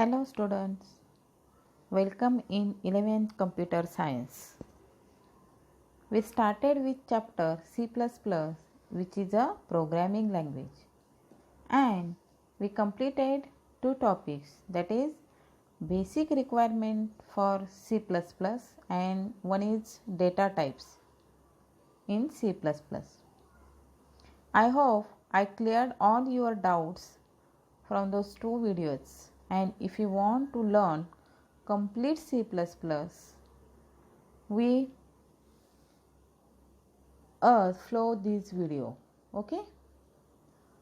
Hello students, welcome in 11th Computer Science. We started with chapter C++, which is a programming language, and we completed two topics, that is basic requirement for C++ and one is data types in C++. I hope I cleared all your doubts from those two videos, and if you want to learn complete C++, we flow this video. Okay,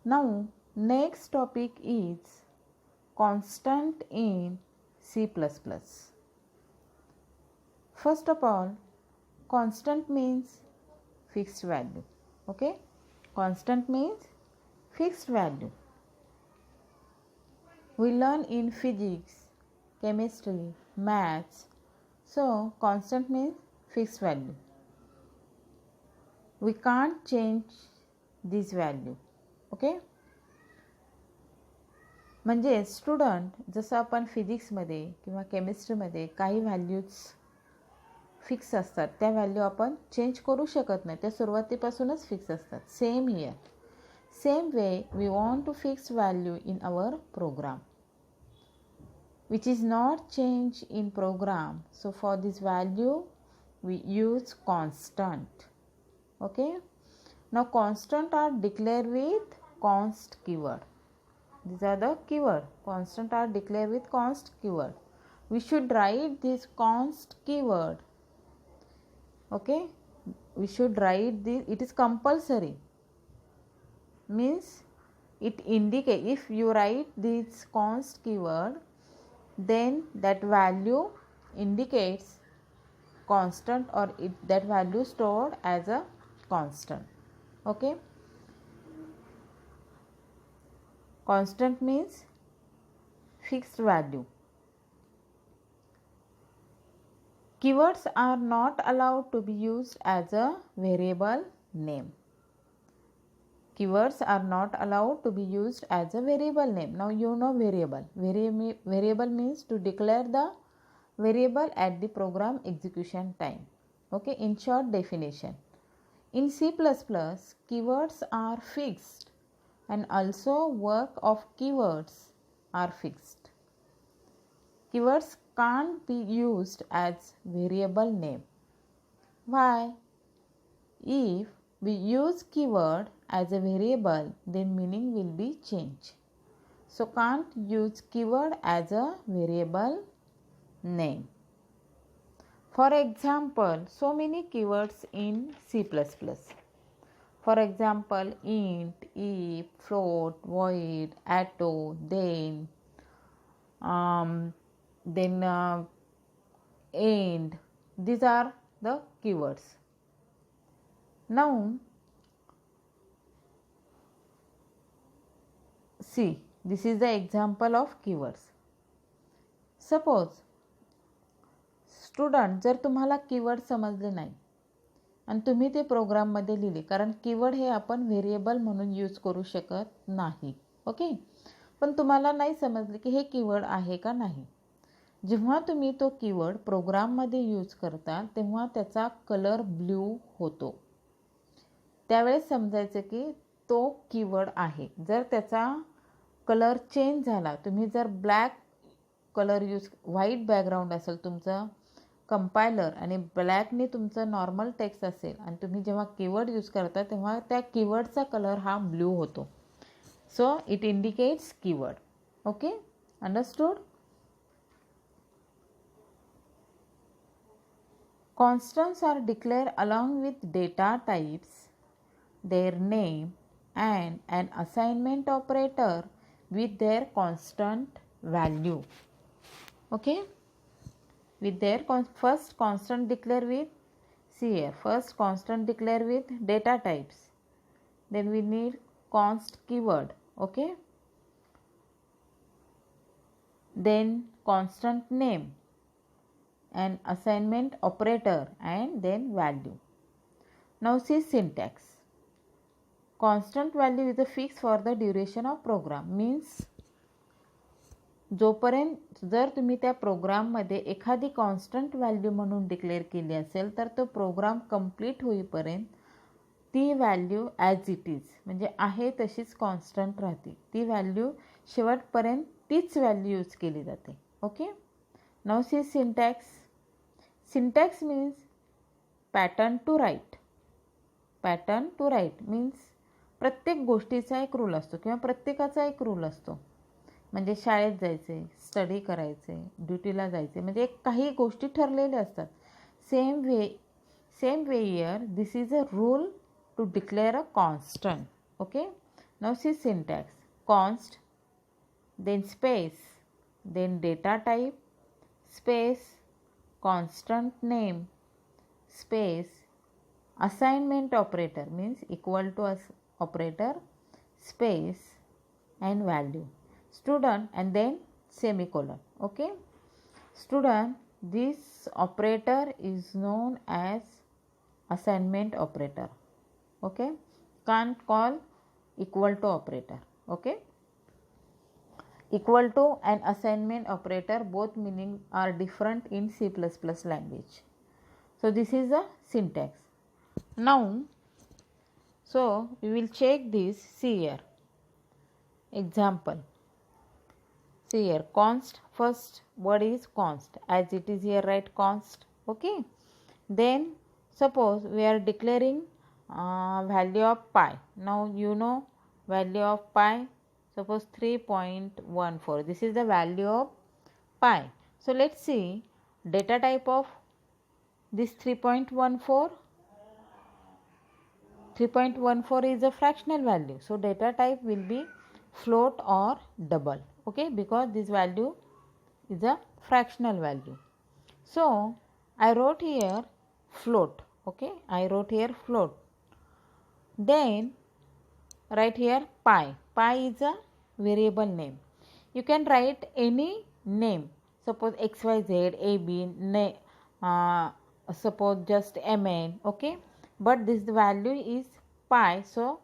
now next topic is constant in C++. First of all, constant means fixed value. Okay, constant means fixed value. We learn in physics, chemistry, maths. So constant means fixed value. We can't change this value. Okay, म्हणजे student जसं आपण फिजिक्समध्ये किंवा केमिस्ट्रीमध्ये काही values fix असतात, त्या value आपण change करू शकत नाही, त्या सुरुवातीपासूनच फिक्स असतात. Same here, same way we want to fix value in our program which is not changed in program. So for this value we use constant. Okay, now constant are declared with const keyword. These are the keyword. Constant are declared with const keyword. We should write this const keyword. Okay, we should write this. It is compulsory, means it indicate, if you write this const keyword, then that value indicates constant, or that value stored as a constant. Okay, constant means fixed value. Keywords are not allowed to be used as a variable name. Keywords are not allowed to be used as a variable name. Now you know variable. Variable means to declare the variable at the program execution time. Okay, in short definition. In C++, keywords are fixed and also work of keywords are fixed. Keywords can't be used as variable name. Why? If we use keyword as a variable, then meaning will be changed. So can't use keyword as a variable name. For example, so many keywords in C++. For example, int, if, float, void, auto, then end. These are the keywords. Now see, this is the example of keywords. Suppose student, जर तुम्हाला keyword समजले नाही आणि तुम्ही ते प्रोग्राममध्ये लिहिले, कारण keyword हे आपण व्हेरिएबल म्हणून यूज करू शकत नाही. ओके, पण तुम्हाला नाही समजले की हे कीवर्ड आहे का नाही. जेव्हा तुम्ही तो कीवर्ड प्रोग्राममध्ये यूज करता तेव्हा त्याचा कलर ब्ल्यू होतो. त्यावेळेस समजायचं की तो कीवर्ड आहे. जर त्याचा कलर चेंज झाला, तुम्ही जर black colour use, white background असेल तुमचं कंपायलर आणि ब्लॅकने तुमचं नॉर्मल टेक्स्ट असेल आणि तुम्ही जेव्हा कीवर्ड यूज करता तेव्हा त्या कीवर्डचा कलर हा ब्ल्यू होतो. So it indicates keyword. Okay, understood. Constants are declared along with data types, their name and an assignment operator with their constant value. Okay, with their first constant declare with, see here, first constant declare with data types, then we need const keyword. Okay, then constant name and assignment operator and then value. Now see syntax. Constant value is a fix for the duration of program, means जोपर्यंत जर तुम्ही त्या प्रोग्राममध्ये एखादी constant value म्हणून declare केली असेल तर तो प्रोग्राम कंप्लीट होईपर्यंत ती व्हॅल्यू ॲज इट इज म्हणजे आहे तशीच कॉन्स्टंट राहते. ती व्हॅल्यू शेवटपर्यंत तीच व्हॅल्यू यूज केली जाते. Okay. Now see syntax. Syntax means pattern to write. Pattern to write means प्रत्येक गोष्टीचा एक रूल असतो किंवा प्रत्येकाचा एक रूल असतो. म्हणजे शाळेत जायचे, स्टडी करायचे, ड्युटीला जायचे, म्हणजे काही गोष्टी ठरलेल्या असतात. Same way here this is a rule to declare a constant. Okay. Now see syntax. Const, then space, then data type, space, constant name, space, assignment operator means equal to operator, space, and value. Student and then semicolon. Okay. Student, this operator is known as assignment operator. Okay, can't call equal to operator. Okay, equal to and assignment operator both meaning are different in C++ language. So this is the syntax. Now so we will check this. See here example. See here const, first word is const as it is here, right? Const. Okay, then suppose we are declaring value of pi. Now you know value of pi, suppose 3.14. This is the value of pi. So let's see data type of this 3.14. 3.14 is a fractional value, so data type will be float or double. Okay, because this value is a fractional value. So I wrote here float. Okay, I wrote here float. Then write here pi. Pi is a variable name. You can write any name. Suppose XYZ, AB, suppose just MN. Okay, but this value is pi, so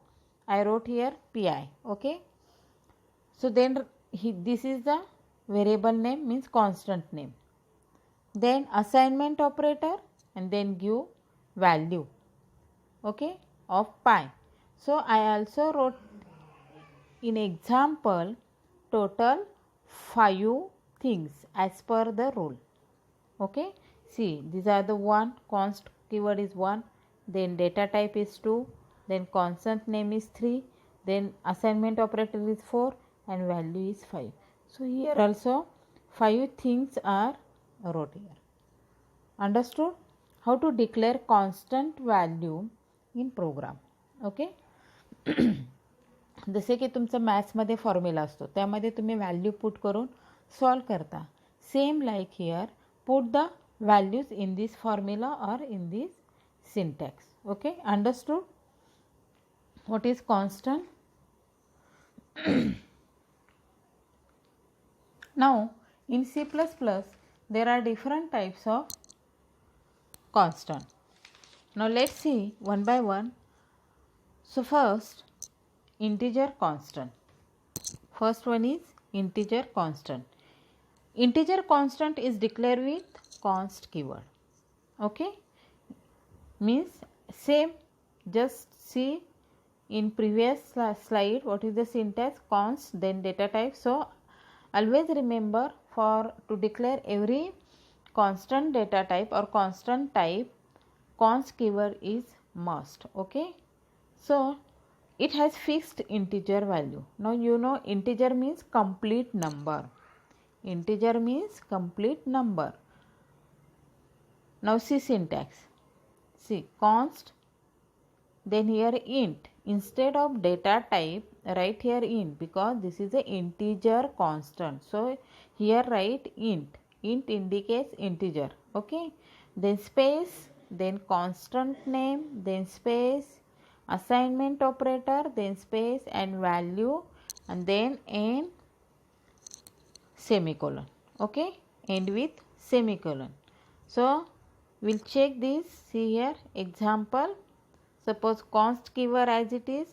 I wrote here pi. Okay, so then this is the variable name means constant name. Then assignment operator and then give value. Okay, of pi. So I also wrote in example total 5 things as per the rule. Okay, see these are the 1, const keyword is 1, then data type is 2, then constant name is 3, then assignment operator is 4 and value is 5. So here also 5 things are wrote here. Understood how to declare constant value in program. Okay. जसे की तुमचं मॅथ्समध्ये formula असतो त्यामध्ये तुम्ही value put करून solve करता. Same like here put the values in this formula और in this syntax. Okay, understood what is constant. Now in C++ there are different types of constant. Now let's see one by one. So first integer constant. First one is integer constant. Integer constant is declared with const keyword. Okay, means same, just see in previous slide what is the syntax, const then data type. So always remember for to declare every constant data type or constant type, const keyword is must. Okay, so it has fixed integer value. Now you know integer means complete number. Integer means complete number. Now see syntax. See const, then here int. Instead of data type write here int because this is a integer constant. So here write int. Int indicates integer. Okay, then space, then constant name, then space, assignment operator, then space and value, and then end semicolon. Okay, end with semicolon. So we'll check this. See here example. Suppose const keyword as it is,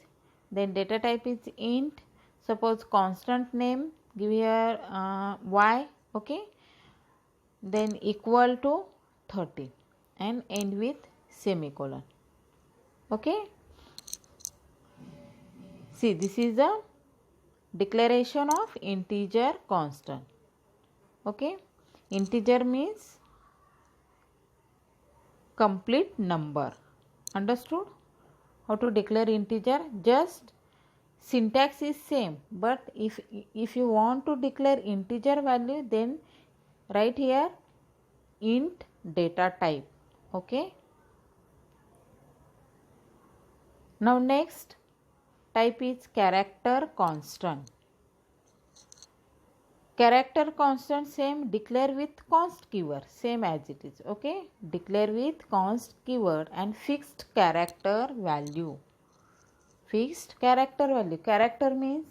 then data type is int. Suppose constant name, give here y, okay, then equal to 13 and end with semicolon. Okay, see, this is the declaration of integer constant. Okay, integer means complete number. Understood how to declare integer? Just syntax is same, but if you want to declare integer value, then write here int data type. Okay, now next type is character constant. Character constant same, declare with const keyword, same as it is. Okay, declare with const keyword and fixed character value. Fixed character value. Character means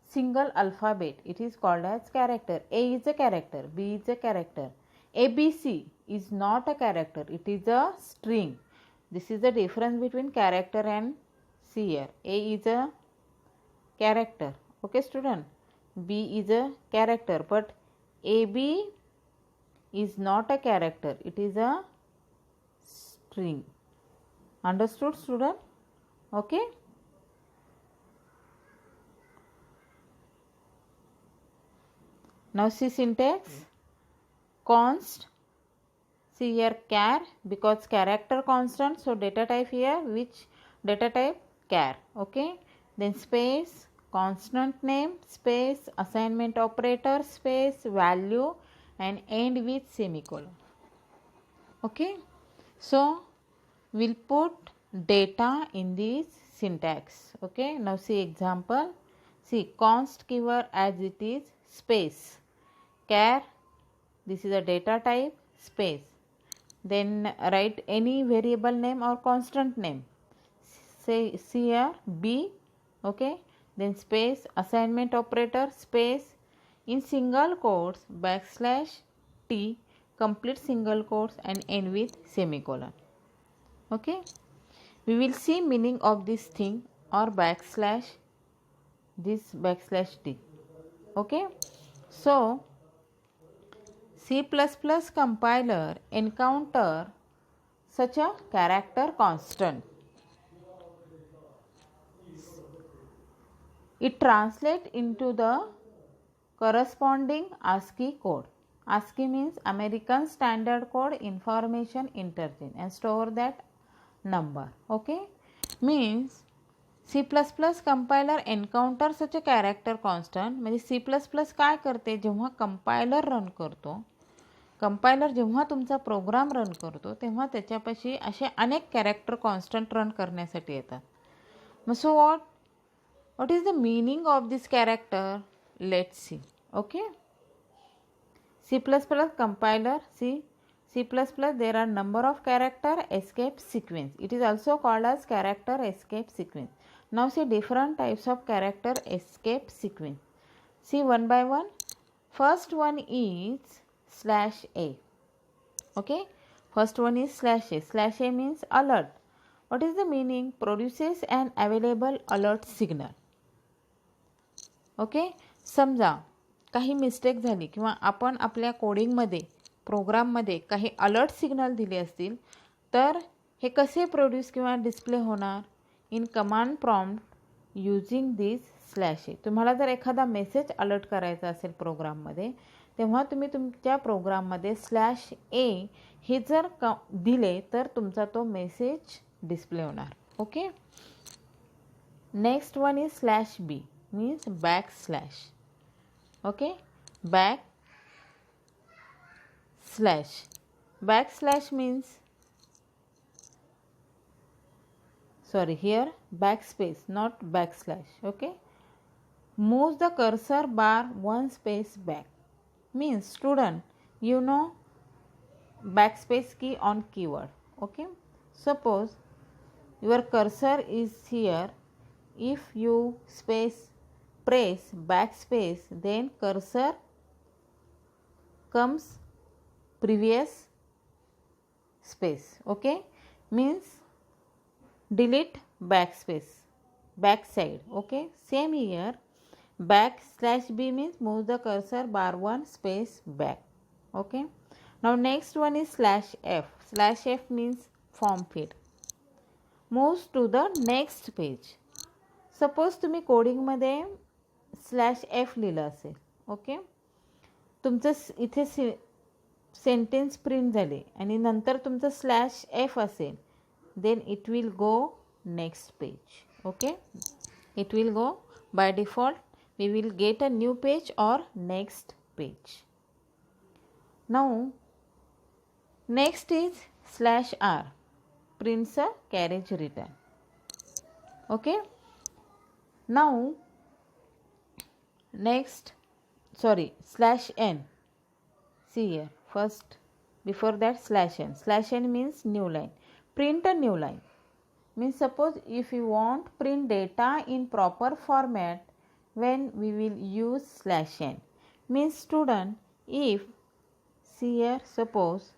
single alphabet. It is called as character. A is a character, B is a character. ABC is not a character, it is a string. This is the difference between character and see here. A is a character. Okay, student. B is a character, but AB is not a character, it is a string. Understood, student? Okay. Now see syntax. Const, see here char, because character constant, so data type here, which data type? Char. Okay, then space, constant name, space, assignment operator, space, value, and end with semicolon. Okay, so we'll put data in this syntax. Okay, now see example. See, const keyword as it is, space, char, this is a data type, space, then write any variable name or constant name. Say, see here B, okay, then space, assignment operator, space, in single quotes \t, complete single quotes, and end with semicolon. Okay, we will see meaning of this thing, or this \t. Okay, so C++ compiler encounter such a character constant. It translates into the corresponding ASCII code. ASCII means American Standard Code Information Interchange, and store that number. Okay, means C++ compiler encounter such a character constant. म्हणजे C++ काय करते, जेव्हा compiler run करतो, compiler जेव्हा तुमचा program run करतो, तेव्हा त्याच्यापाशी असे अनेक कॅरेक्टर कॉन्स्टंट रन करण्यासाठी येतात. मग सो what is the meaning of this character? Let's see. Okay, C++ compiler, see, C++ there are number of character escape sequence. It is also called as character escape sequence. Now see different types of character escape sequence. See one by one. First one is /a. Okay, first one is /a. /a means alert. What is the meaning? Produces an available alert signal. Okay, समजा काही mistake झाली किंवा आपण आपल्या कोडिंगमध्ये प्रोग्राममध्ये काही alert signal दिले असतील, तर हे कसे प्रोड्यूस किंवा डिस्प्ले होणार? In command prompt using this /a. तुम्हाला जर एखादा मेसेज अलर्ट करायचा असेल प्रोग्राममध्ये, तेव्हा तुम्ही तुमच्या प्रोग्राममध्ये /a हे जर दिले तर तुमचा तो मेसेज डिस्प्ले होणार. Okay, next one is /b means backslash. Okay, backslash means, sorry, here backspace, not backslash. Okay, moves the cursor bar one space back. Means student, you know backspace key on keyboard. Okay, suppose your cursor is here. If you press backspace, then cursor comes previous space. Okay, means delete backspace, backside. Okay, same here, \b means move the cursor bar 1 space back. Okay, now next one is /f. /f means form feed, moves to the next page. Suppose तुम्ही कोडिंगमध्ये /f लिहिलं असेल. Okay, तुमचं इथे sentence print झाले आणि नंतर तुमचं /f असेल, then it will go next page. Okay, it will go by default. we will get a new page or next page. Now next is /r, prints a carriage return. Okay, now next, /n. See here, first before that /n. /n means new line, print a new line. Means suppose if you want print data in proper format, when we will use /n. Means student, if see here, suppose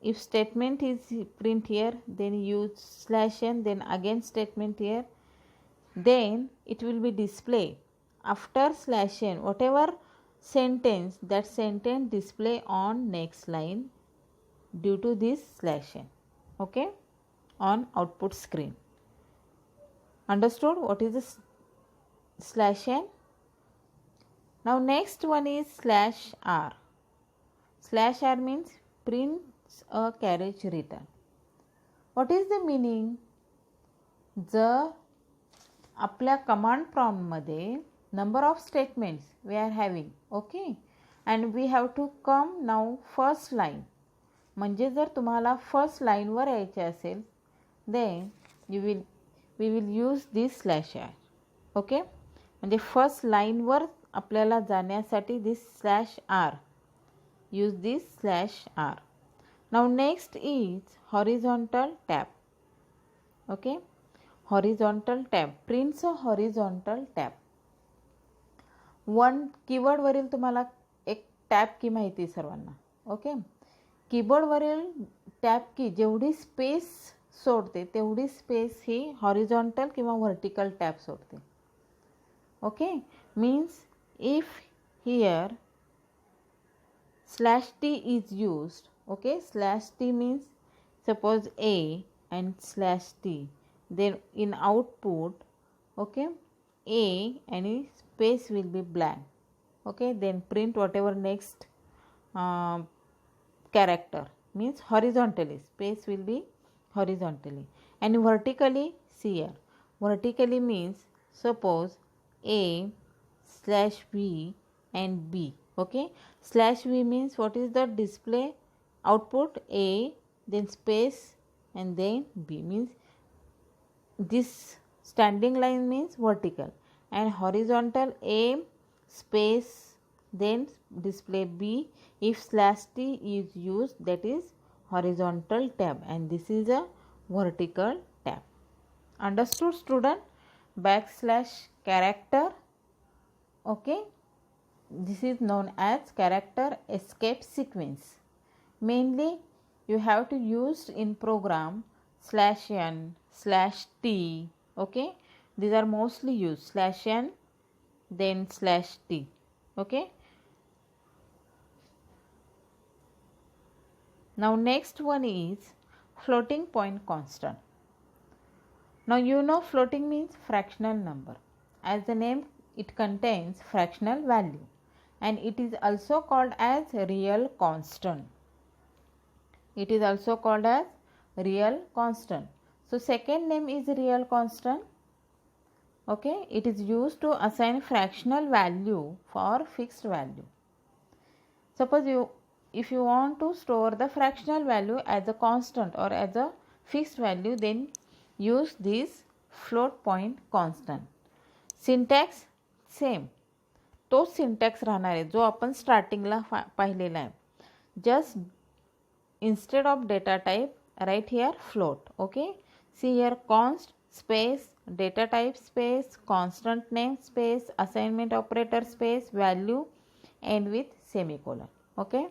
if statement is print here, then use /n, then again statement here, then it will be display after /n whatever sentence, that sentence display on next line due to this /n. Okay, on output screen. Understood what is this /n? Now next one is /r. /r means prints a carriage return. What is the meaning? जर आपल्या command प्रॉम्प्टमध्ये number of statements we are having, okay, and we have to come now first line. म्हणजे जर तुम्हाला first लाईनवर यायचे असेल, then we will use this /r. Okay, म्हणजे first लाईनवर आपल्याला जाण्यासाठी this /r, use this /r. Now next is horizontal tab. Okay, horizontal tab prints a horizontal tab. One कीबोर्डवरील तुम्हाला एक टॅब की माहिती आहे सर्वांना. ओके, कीबोर्डवरील टॅब की जेवढी स्पेस सोडते तेवढी स्पेस ही हॉरिझॉन्टल किंवा व्हर्टिकल टॅब सोडते. Okay, means if here /t is used, okay, /t means suppose a and /t, then in output, okay, a and space will be blank. Okay, then print whatever next character, means horizontally, space will be horizontally, and vertically, see here, vertically means suppose a /v and b. Okay, /v means what is the display output, a, then space, and then b, means this standing line means vertical, and horizontal a space then display b. If /t is used, that is horizontal tab, and this is a vertical tab. Understood student? \character. Okay, this is known as character escape sequence. Mainly you have to use in program /n, /t. Okay, these are mostly used, /n then /t. Okay, now next one is floating point constant. Now you know floating means fractional number. As the name, it contains fractional value, and it is also called as real constant. It is also called as real constant. So second name is real constant. Okay, it is used to assign fractional value for fixed value. Suppose if you want to store the fractional value as a constant or as a fixed value, then use this float point constant. Syntax same, तोच syntax राहणार आहे जो आपण स्टार्टिंगला पाहिलेला आहे. Just instead of data type, write here float. Okay, see here, const space data type space constant name space assignment operator space value end with semicolon. Okay,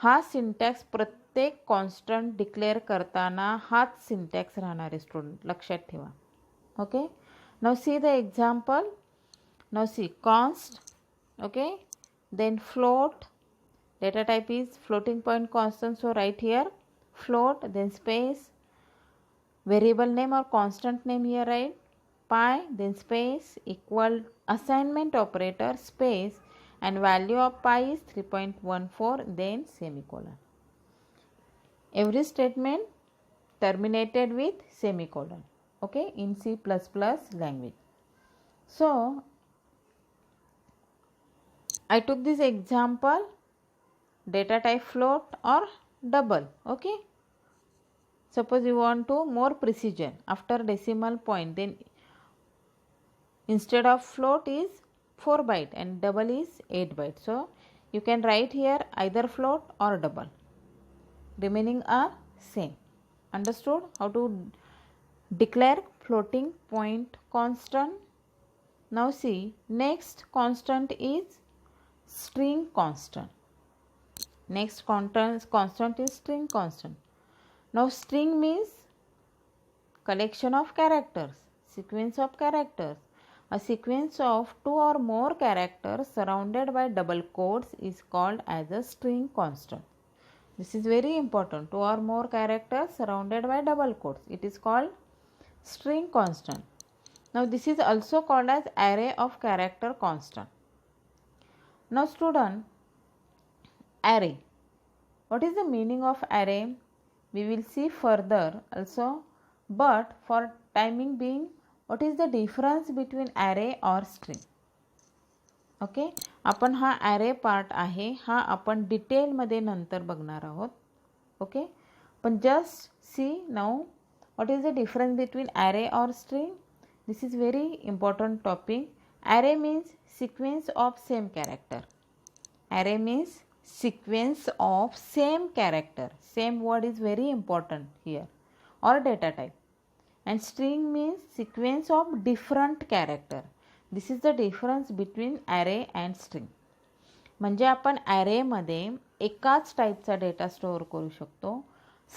हा syntax प्रत्येक कॉन्स्टंट डिक्लेअर करताना हाच सिंटॅक्स राहणार आहे student, लक्षात ठेवा. Okay, now see the example. Now see const, okay, then float, data type is floating point constant, so write here float, then space, variable name or constant name here write pi, then space, equal assignment operator, space, and value of pi is 3.14, then semicolon. Every statement terminated with semicolon, okay, in C++ language. So I took this example, data type float or double, okay. Suppose you want to more precision after decimal point, then instead of float is 4 byte and double is 8 byte. So you can write here either float or double. Remaining are same. Understood how to declare floating point constant? Now see, next constant is string constant. Next constant is string constant. Now string means collection of characters, sequence of characters. A sequence of 2 or more characters surrounded by double quotes is called as a string constant. This is very important. 2 or more characters surrounded by double quotes. It is called string constant. Now this is also called as array of character constant. Now student, array. What is the meaning of array? We will see further also, but for timing being, what is the difference between array or string? Okay, आपण हा array part आहे हा आपण डिटेलमध्ये नंतर बघणार आहोत. Okay, पण just see now what is the difference between array और string. This is very important topic. Array means sequence of same character. Array means sequence of same character, same word is very important here, or data type. And string means sequence of different character. This is the difference between array and string. म्हणजे आपण ॲरेमध्ये एकाच टाईपचा data store करू शकतो,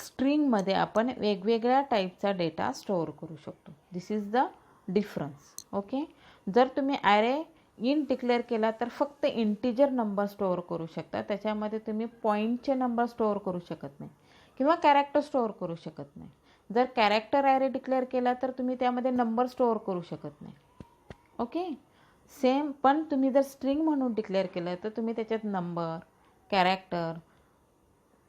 स्ट्रिंगमध्ये आपण वेगवेगळ्या टाईपचा data store करू शकतो. This is the difference. Okay, जर तुम्ही ॲरे इन डिक्लेअर केला तर फक्त इंटिजर नंबर स्टोअर करू शकता. त्याच्यामध्ये तुम्ही पॉईंटचे नंबर स्टोअर करू शकत नाही किंवा कॅरेक्टर स्टोअर करू शकत नाही. जर कॅरेक्टर ॲरे डिक्लेअर केला तर तुम्ही त्यामध्ये नंबर स्टोअर करू शकत नाही. Okay, same. पण तुम्ही जर स्ट्रिंग म्हणून डिक्लेअर केलं तर तुम्ही त्याच्यात नंबर, कॅरेक्टर,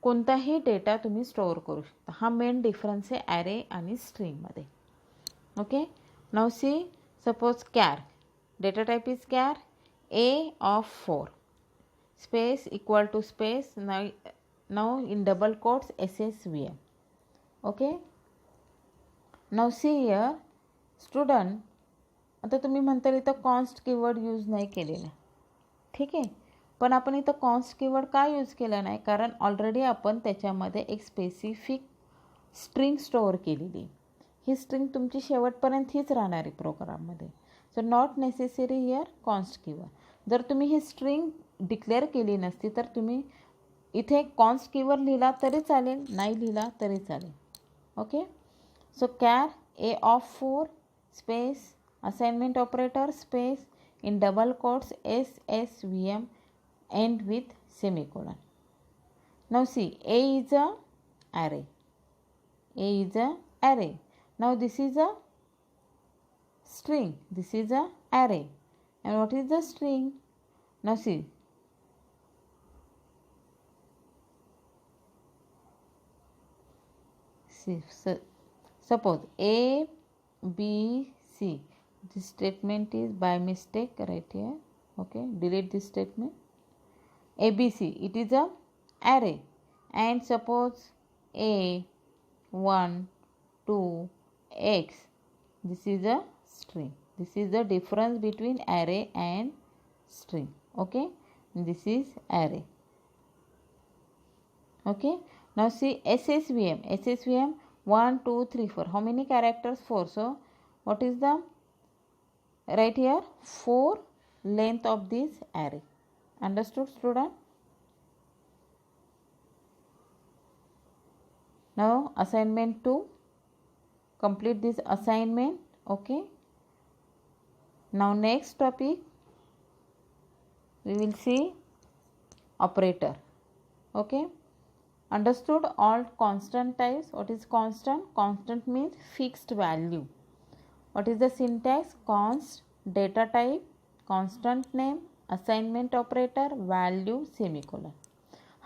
कोणताही डेटा तुम्ही स्टोअर करू शकता. हा मेन डिफरन्स आहे ॲरे आणि स्ट्रिंगमध्ये. Okay, now C, suppose care, data type is char, a of 4, space equal to space, now in double quotes SSVM. okay, now see here student, आता तुम्ही म्हणताल इथं कॉन्स्ट कीवर्ड यूज नाही केलेला. ठीक आहे, पण आपण इथं कॉन्स्ट कीवर्ड का यूज केला नाही, कारण ऑलरेडी आपण त्याच्यामध्ये एक स्पेसिफिक स्ट्रिंग स्टोअर केलेली. ही स्ट्रिंग तुमची शेवटपर्यंत हीच राहणार आहे प्रोग्राममध्ये. So not necessary here const keyword. जर तुम्ही ही स्ट्रिंग डिक्लेअर केली नसती तर तुम्ही इथे कॉन्स्ट कीवर्ड लिहिला तरी चालेल, नाही लिहिला तरी चालेल. Okay, so care A of 4 space assignment operator space in double quotes SSVM and with semicolon. Now see, A is a array. A is a array. Now this is a string, this is a array. And what is the string? Now see, suppose A, B, C. This statement is by mistake right here. Okay, delete this statement. ABC, it is a array. And suppose A, 1, 2, X. This is a string. This is the difference between array and string. Okay, this is array. Okay, now see SSVM. SSVM 1, 2, 3, 4. How many characters? 4. So what is the right here 4 length of this array. Understood student? Now assignment 2, complete this assignment. Okay, now next topic, we will see operator. Okay, understood all constant types. What is constant? Constant means fixed value. What is the syntax? Const, data type, constant name, assignment operator, value, semicolon.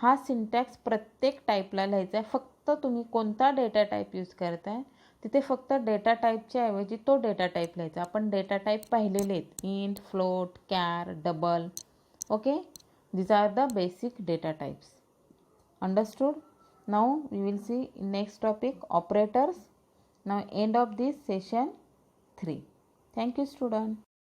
हा syntax प्रत्येक टाईपला लिहायचा आहे. फक्त तुम्ही कोणता data type use करताय तिथे फक्त डेटा टाईपच्या ऐवजी तो डेटा टाईप लिहायचा. आपण डेटा टाईप पाहिलेले आहेत, int, float, care, double. Okay, these are the basic data types. Understood? Now we will see next topic, operators. Now end of this session 3. Thank you student.